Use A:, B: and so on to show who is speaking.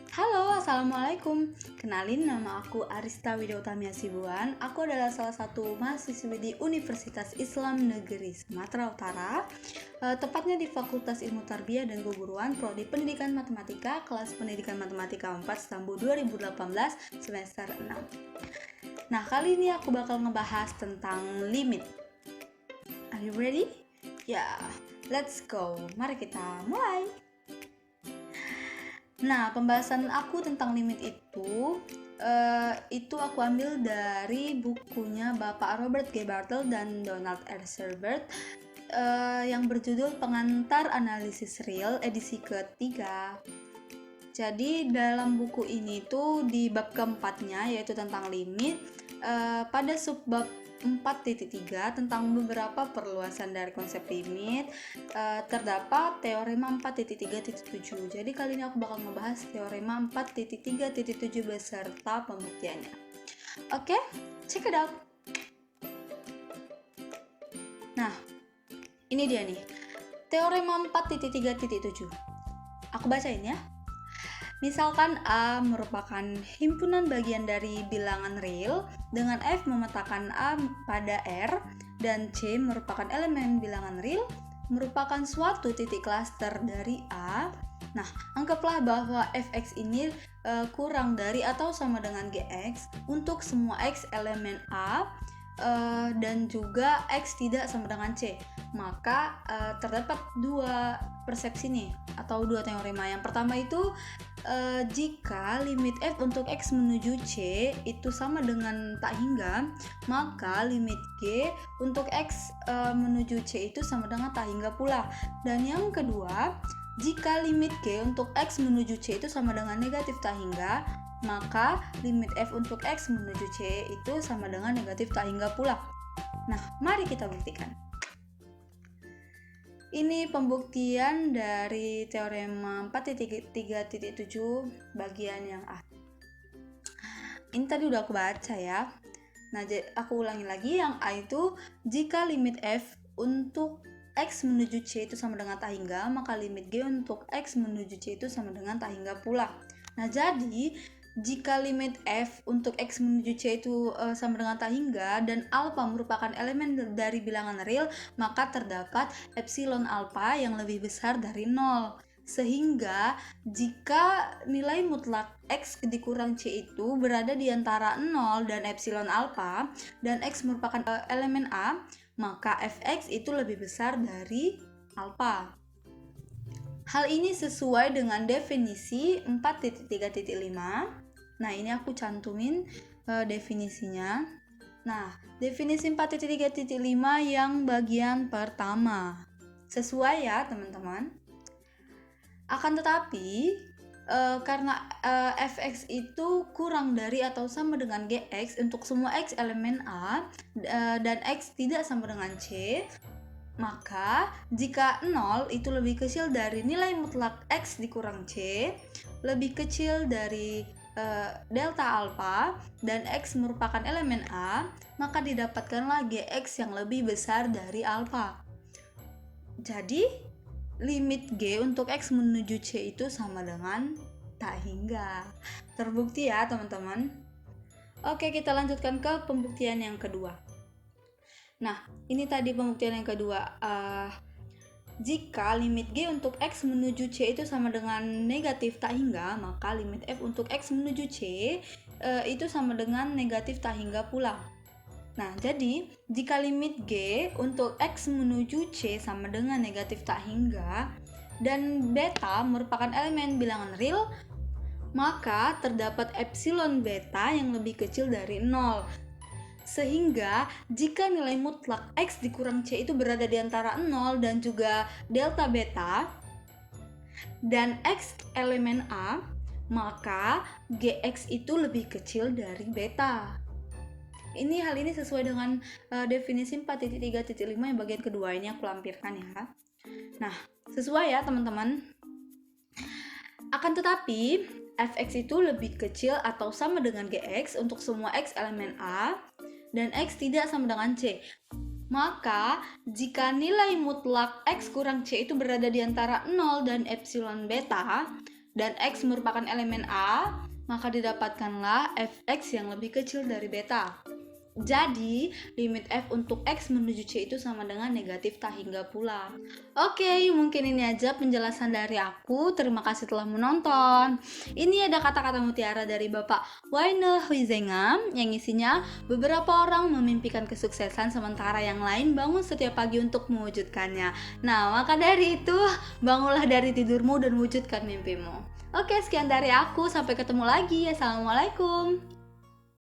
A: Halo, Assalamualaikum. Kenalin, nama aku Arista Widyotami Hasibuan. Aku adalah salah satu mahasiswi di Universitas Islam Negeri Sumatera Utara, tepatnya di Fakultas Ilmu Tarbiyah dan Keguruan, Prodi Pendidikan Matematika, kelas Pendidikan Matematika 4, Stambu 2018, semester 6. Nah, kali ini aku bakal ngebahas tentang limit. Are you ready? Ya, let's go. Mari kita mulai. Nah, pembahasan aku tentang limit itu aku ambil dari bukunya Bapak Robert G. Bartle dan Donald R. Sherbert yang berjudul Pengantar Analisis Real edisi ketiga. Jadi dalam buku ini tuh di bab keempatnya, yaitu tentang limit, pada subbab 4.3 tentang beberapa perluasan dari konsep limit, terdapat teorema 4.3.7. Jadi kali ini aku bakal ngebahas teorema 4.3.7 beserta pembuktiannya. Oke, check it out. Nah, ini dia nih, teorema 4.3.7. Aku bacain ya. Misalkan A merupakan himpunan bagian dari bilangan real dengan F memetakan A pada R, dan C merupakan elemen bilangan real merupakan suatu titik klaster dari A. Nah, anggaplah bahwa fx ini kurang dari atau sama dengan gx untuk semua x elemen A, dan juga x tidak sama dengan C. Maka terdapat dua persepsi nih, atau dua teorema. Yang pertama itu jika limit f untuk x menuju c itu sama dengan tak hingga, maka limit g untuk x menuju c itu sama dengan tak hingga pula. Dan yang kedua, jika limit g untuk x menuju c itu sama dengan negatif tak hingga, maka limit f untuk x menuju c itu sama dengan negatif tak hingga pula. Nah, mari kita buktikan. Ini pembuktian dari teorema 4.3.7 bagian yang A. Ini tadi udah aku baca ya. Nah, aku ulangi lagi. Yang A itu, jika limit f untuk x menuju c itu sama dengan tak hingga, maka limit g untuk x menuju c itu sama dengan tak hingga pula. Nah, jadi jika limit f untuk x menuju c itu sama dengan tak hingga dan alpha merupakan elemen dari bilangan real, maka terdapat epsilon alpha yang lebih besar dari 0. Sehingga jika nilai mutlak x dikurang c itu berada di antara 0 dan epsilon alpha dan x merupakan elemen A, maka fx itu lebih besar dari alpha. Hal ini sesuai dengan definisi 4.3.5. Nah, ini aku cantumin definisinya. Nah, definisi 4.3.5 yang bagian pertama. Sesuai ya, teman-teman. Akan tetapi, karena fx itu kurang dari atau sama dengan gx untuk semua x elemen A, dan x tidak sama dengan c, maka jika 0 itu lebih kecil dari nilai mutlak x dikurang c, lebih kecil dari delta alpha, dan x merupakan elemen A, maka didapatkanlah gx yang lebih besar dari alpha. Jadi limit g untuk x menuju c itu sama dengan tak hingga. Terbukti ya, teman-teman. Oke, kita lanjutkan ke pembuktian yang kedua. Nah, ini tadi pembuktian yang kedua. Jika limit g untuk x menuju c itu sama dengan negatif tak hingga, maka limit f untuk x menuju c itu sama dengan negatif tak hingga pula. Nah, jadi jika limit g untuk x menuju c sama dengan negatif tak hingga dan beta merupakan elemen bilangan real, maka terdapat epsilon beta yang lebih kecil dari 0. Sehingga jika nilai mutlak x dikurang c itu berada di antara 0 dan juga delta beta dan x elemen A, maka gx itu lebih kecil dari beta. Hal ini sesuai dengan definisi 4.3.5 yang bagian kedua. Ini aku lampirkan ya. Nah, sesuai ya, teman-teman. Akan tetapi fx itu lebih kecil atau sama dengan gx untuk semua x elemen A dan x tidak sama dengan c. Maka jika nilai mutlak x kurang c itu berada di antara 0 dan epsilon beta, dan X merupakan elemen A, maka didapatkanlah Fx yang lebih kecil dari beta. Jadi, limit F untuk X menuju C itu sama dengan negatif tak hingga pula. Oke, mungkin ini aja penjelasan dari aku. Terima kasih telah menonton. Ini ada kata-kata mutiara dari Bapak Wainel Huizengam yang isinya beberapa orang memimpikan kesuksesan sementara yang lain bangun setiap pagi untuk mewujudkannya. Nah, maka dari itu, bangunlah dari tidurmu dan wujudkan mimpimu. Oke, sekian dari aku. Sampai ketemu lagi. Assalamualaikum.